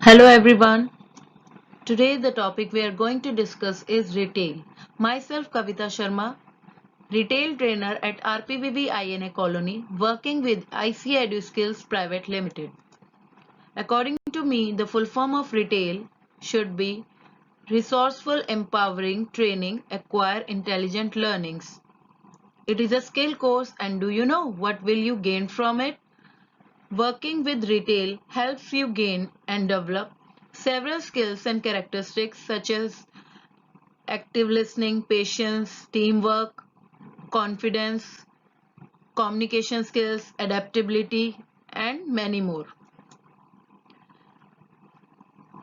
Hello everyone. Today the topic we are going to discuss is retail. Myself Kavita Sharma, retail trainer at RPVV INA Colony, working with IC EduSkills Private Limited. According to me, the full form of retail should be resourceful, empowering training, acquire intelligent learnings. It is a skill course, and do you know what will you gain from it? Working with retail helps you gain and develop several skills and characteristics such as active listening, patience, teamwork, confidence, communication skills, adaptability, and many more.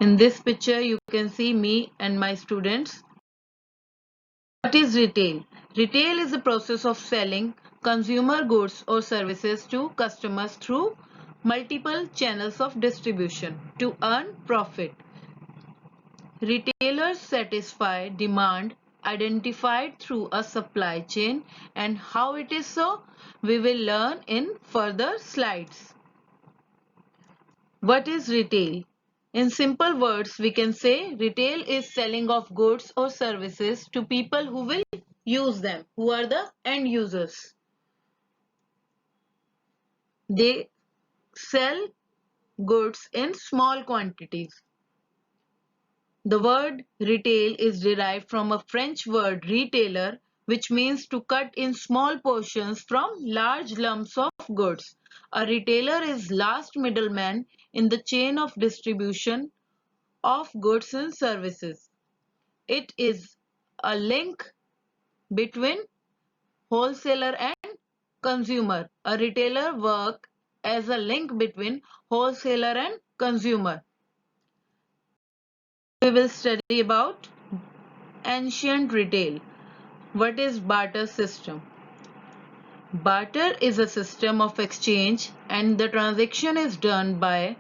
In this picture, you can see me and my students. What is retail? Retail is the process of selling consumer goods or services to customers through multiple channels of distribution to earn profit. Retailers satisfy demand identified through a supply chain, and how it is so, we will learn in further slides. What is retail? In simple words, we can say retail is selling of goods or services to people who will use them, who are the end users. They sell goods in small quantities. The word retail is derived from a French word retailer, which means to cut in small portions from large lumps of goods. A retailer is last middleman in the chain of distribution of goods and services. It is a link between wholesaler and consumer. A retailer works as a link between wholesaler and consumer. We will study about ancient retail. What is barter system? Barter is a system of exchange, and the transaction is done by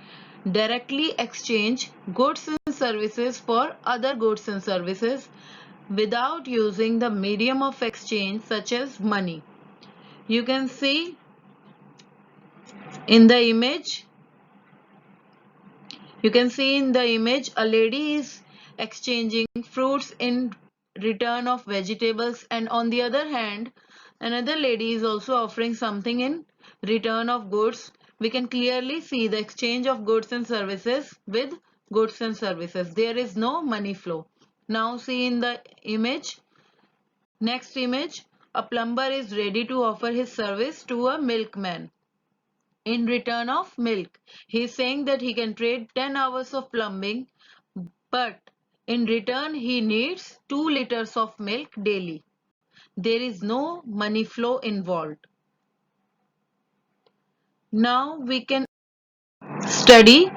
directly exchange goods and services for other goods and services without using the medium of exchange such as money. You can see in the image a lady is exchanging fruits in return of vegetables, and on the other hand another lady is also offering something in return of goods. We can clearly see the exchange of goods and services with goods and services. There is no money flow. Now see in the image, next image, a plumber is ready to offer his service to a milkman in return of milk. He is saying that he can trade 10 hours of plumbing, but in return he needs 2 liters of milk daily. There is no money flow involved. Now we can study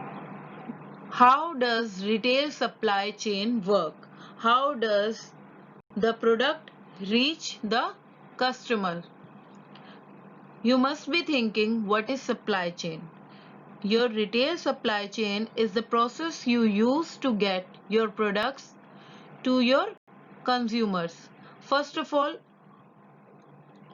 how does retail supply chain work? How does the product reach the customer? You must be thinking, what is supply chain? Your retail supply chain is the process you use to get your products to your consumers. First of all,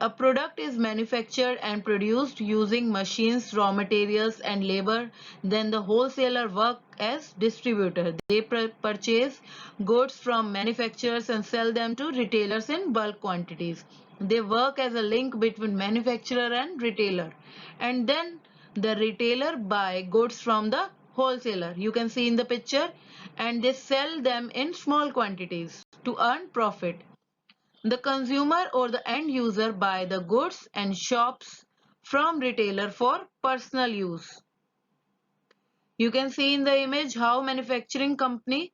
a product is manufactured and produced using machines, raw materials, and labor. Then the wholesaler work as distributor. They purchase goods from manufacturers and sell them to retailers in bulk quantities. They work as a link between manufacturer and retailer. And then the retailer buy goods from the wholesaler. You can see in the picture, and they sell them in small quantities to earn profit. The consumer or the end user buy the goods and shops from retailer for personal use. You can see in the image how manufacturing company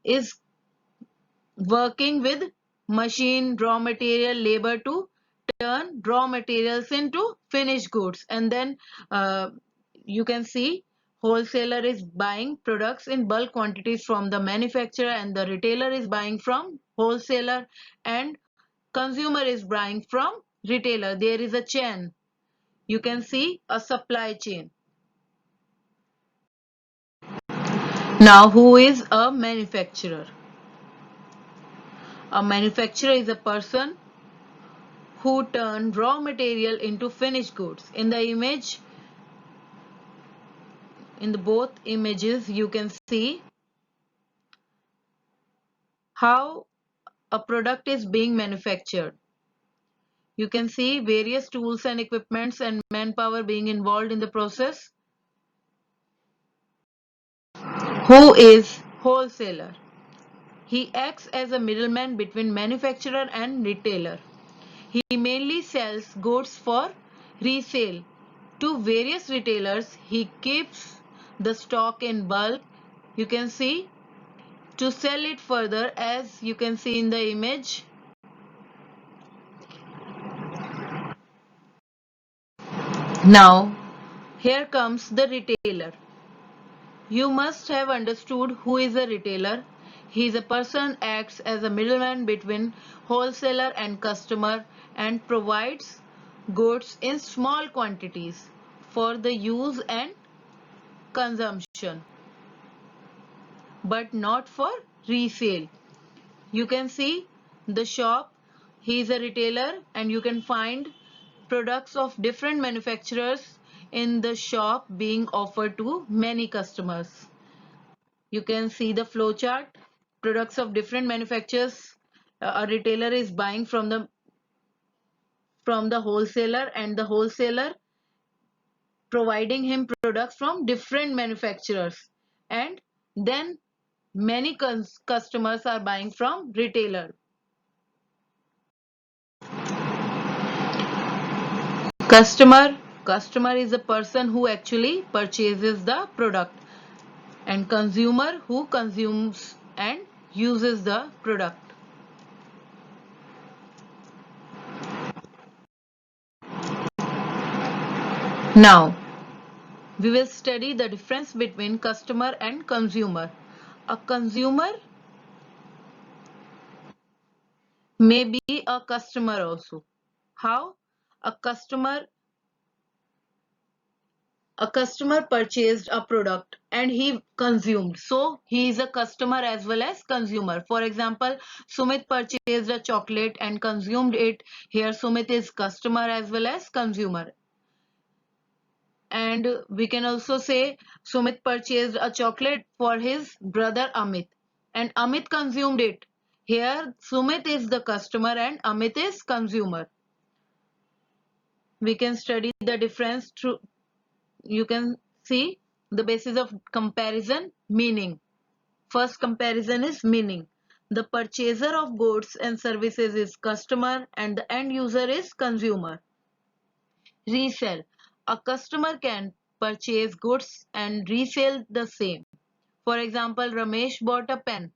is working with machine, raw material, labor to turn raw materials into finished goods. And then you can see wholesaler is buying products in bulk quantities from the manufacturer, and the retailer is buying from wholesaler, and consumer is buying from retailer. There is a chain. You can see a supply chain. Now, who is a manufacturer? A manufacturer is a person who turn raw material into finished goods. In the image, in the both images you can see how a product is being manufactured. You can see various tools and equipments and manpower being involved in the process. Who is wholesaler? He acts as a middleman between manufacturer and retailer. He mainly sells goods for resale to various retailers. He keeps the stock in bulk. You can see to sell it further, as you can see in the image. Now, here comes the retailer. You must have understood who is a retailer. He is a person acts as a middleman between wholesaler and customer and provides goods in small quantities for the use and consumption, but not for resale. You can see the shop. He is a retailer and you can find products of different manufacturers in the shop being offered to many customers. You can see the flow chart. Products of different manufacturers. A retailer is buying from the wholesaler, and the wholesaler providing him products from different manufacturers, and then many customers are buying from retailer. Customer is a person who actually purchases the product, and consumer who consumes and uses the product. Now we will study the difference between customer and consumer. A consumer may be a customer also. How? A customer a customer purchased a product and he consumed, so he is a customer as well as consumer. For example, Sumit purchased a chocolate and consumed it. Here Sumit is customer as well as consumer. And we can also say Sumit purchased a chocolate for his brother Amit and Amit consumed it. Here Sumit is the customer and Amit is consumer. We can study the difference through. You can see the basis of comparison. Meaning. First comparison is meaning. The purchaser of goods and services is customer and the end user is consumer. Resell. A customer can purchase goods and resell the same. For example, Ramesh bought a pen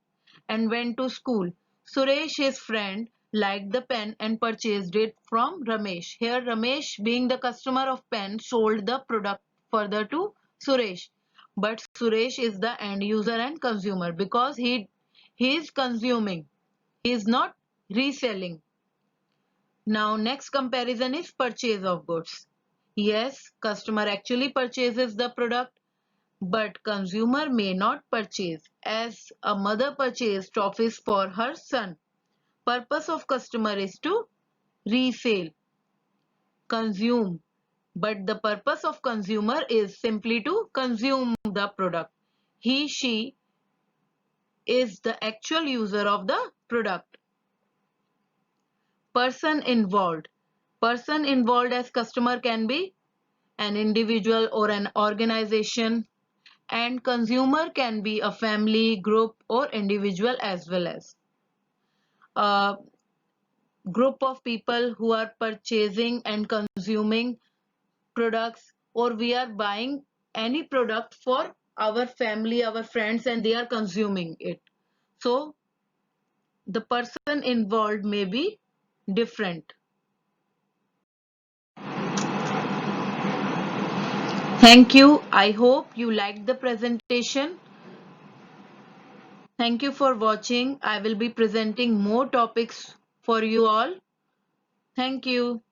and went to school. Suresh, his friend, liked the pen and purchased it from Ramesh. Here Ramesh, being the customer of pen, sold the product further to Suresh. But Suresh is the end user and consumer because he is consuming. He is not reselling. Now next comparison is purchase of goods. Yes, customer actually purchases the product, but consumer may not purchase, as a mother purchased toffees for her son. Purpose of customer is to resell, consume, but the purpose of consumer is simply to consume the product. He, she is the actual user of the product. Person involved. Person involved as customer can be an individual or an organization, and consumer can be a family, group, or individual as well as a group of people who are purchasing and consuming products, or we are buying any product for our family, our friends, and they are consuming it. So the person involved may be different. Thank you. I hope you liked the presentation. Thank you for watching. I will be presenting more topics for you all. Thank you.